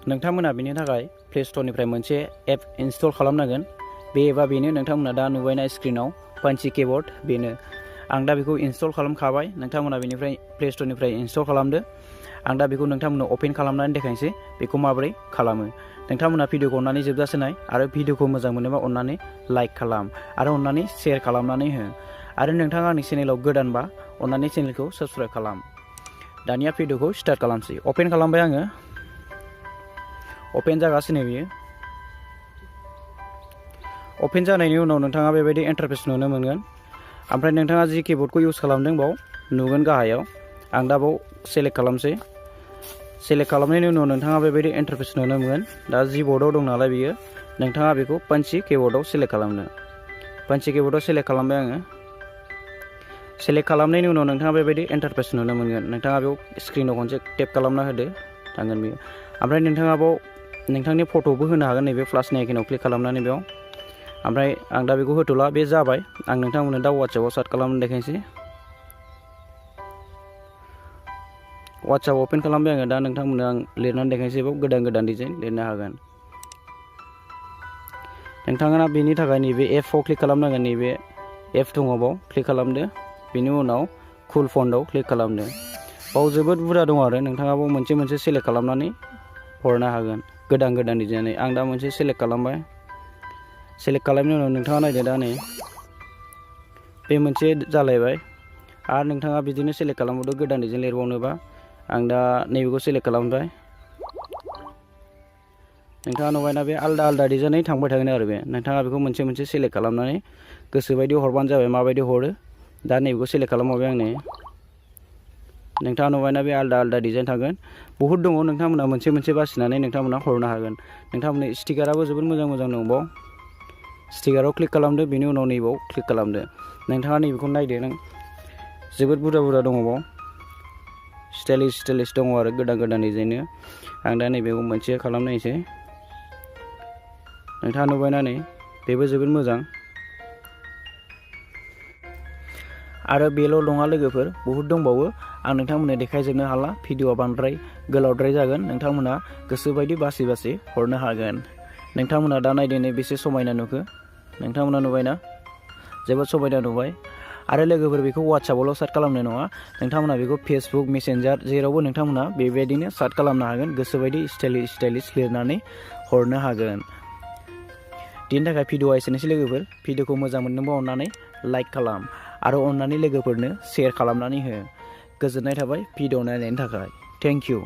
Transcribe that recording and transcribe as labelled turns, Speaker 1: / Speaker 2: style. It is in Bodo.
Speaker 1: नोंथांमोना बेनि थाखाय प्ले स्ट'रनिफ्राय मोनसे एप इनस्टल खालामनांगोन। बे एपआ बेनो, नोंथांमोना दा नुबायना स्क्रिनाव पान्ची कीबोर्ड, बेनो। आं दा बेखौ इनस्टल खालामखाबाय, नोंथांमोना बेनिफ्राय प्ले स्ट'रनिफ्राय इनस्टल खालामदो। आं दा बेखौ नोंथांमोननो अपेन खालामनानै देखायनोसै बेखौ माबोरै खालामो। नोंथांमोना भिडिअखौ अननानै जोबजासे नाय आरो भिडिअखौ मोजां मोनोबा अननानै लाइक खालाम आरो अननानै शेयार खालामनानै हो। आरो नोंथाङा आंनि चेनेलाव गोदानबा अननानै चेनेलखौ साबस्क्राइब खालाम। दानिया भिडिअखौ स्टार्ट खालामसै। अपेन खालामबाय आङो, अपेन जागासिनो बियो। अपेन जानायनि उनाव नोंथाङा बेबायदि इन्टारफेस नुनो मोनगोन। ओमफ्राय नोंथाङा जि कीबोर्डखौ इउज खालामदों बाव नुगोन गाहायाव। आं दा बाव सेलेक्ट खालामसै। सेलेक्ट खालामनायनि उनाव नोंथाङा बेबायदि इन्टारफेस नुनो मोनगोन। दा जि बर्डआव दं नालाय बियो, नोंथाङा बेखौ पान्ची कीबोर्डआव सेलेक्ट खालामदो। पान्ची कीबोर्डआव सेलेक्ट खालामबाय आङो। सेलेक्ट खालामनायनि उनाव नोंथाङा बेबायदि इन्टारफेस नुनो मोनगोन। नोंथाङा बेयाव स्क्रिनाव खनसे टेप खालामना होदो, थांगोन बेयो। ओमफ्राय नोंथाङा बाव नोंथांनि फट'बो होनो हागोन, नैबे प्लासनि आइकनाव क्लिक खालामनानै बेयाव। ओमफ्राय आं दा बेखौ होथ'ला, बे जाबाय। आं नोंथांमोननो दा वाट्सएपआव सार्च खालामनानै देखायनोसै। वाट्सएप अपेन खालामबाय आङो। दा नोंथांमोननो आं लिरनानै देखायनोसै, बाव गोदान गोदान डिजाइन लिरनो हागोन। नोंथाङा बेनि थाखाय नैबे एपआव क्लिक खालामनांगोन। नैबे एप दङ बाव क्लिक खालामदो। बेनि उनाव कुल फन्टआव क्लिक खालामदो। बाव जोबोद बुरजा दं आरो नोंथाङा बाव मोनसे मोनसे सेलेक्ट खालामनानै हरनो हागोन गोदान गोदान डिजाइनयै। आं दा मोनसे सेलेक्ट खालामबाय। सेलेक्ट खालामनायनि उनाव नोंथाङा नायदो, दा नै बे मोनसे जालायबाय। आरो नोंथाङा बिदिनो सेलेक्ट खालामबावदो गोदान डिजाइन लिरबावनोबा। आं दा नैबेखौ सेलेक्ट खालामबाय। नोंथाङा नुबायना बे आलदा आलदा डिजाइनै थांबाय थागोन आरो बे। नोंथाङा बेखौ मोनसे मोनसे सेलेक्ट खालामनानै गोसोबायदि हरबानो जाबाय, माबायदि हरो। दा नैबेखौ सेलेक्ट खालामबावबाय आं नै। नोंथाङा नुबायना बे आलदा आलदा डिजाइन थागोन। बहुद दङ, नोंथांमोना मोनसे मोनसे बासिनानै नोंथांमोना हरनो हागोन। नोंथांमोननि स्टिकाराबो जोबोद मोजां मोजां दंबाव। स्टिकाराव क्लिक खालामदो, बेनि उनाव नैबाव क्लिक खालामदो। नोंथाङा नैबेखौ नायदो, नों जोबोद बुरजा बुरजा दङ बाव। स्टाइलिश स्टाइलिश दङ आरो गोदान गोदान डिजाइननो। आं दा नैबेखौ मोनसे खालामनायसै। नोंथाङा नुबायना नै बेबो जोबोद मोजां। आरो बेल' नङा लोगोफोर, बहुद दंबावो। आं नोंथांमोननो देखायजोबनो हाला, भिडिअआ बांद्राय गोलावद्राय जागोन। नोंथांमोना गोसोबायदि बासि बासि हरनो हागोन। नोंथांमोना दा नायदो, नै बेसे समायना नुखो। नोंथांमोना नुबायना, जोबोद समायना नुबाय। आरो लोगोफोर बेखौ वाट्सएपआवल' सार्च खालामनाय नङा, नोंथांमोना बेखौ फेसबुक, मेसेन्जार जेरावबो नोंथांमोना बेबायदिनो सार्च खालामनो हागोन। गोसोबायदि स्टाइलिश स्टाइलिश लिरनानै हरनो हागोन। बेनि थाखाय भिडिअआ एसेनोसै लोगोफोर। भिडिअखौ मोजां मोनदोंबा अननानै लाइक खालाम आरो अननानै लोगोफोरनो शेयार खालामनानै हो। गोजोननाय थाबाय भिडिअ नायनायनि थाखाय। Thank you.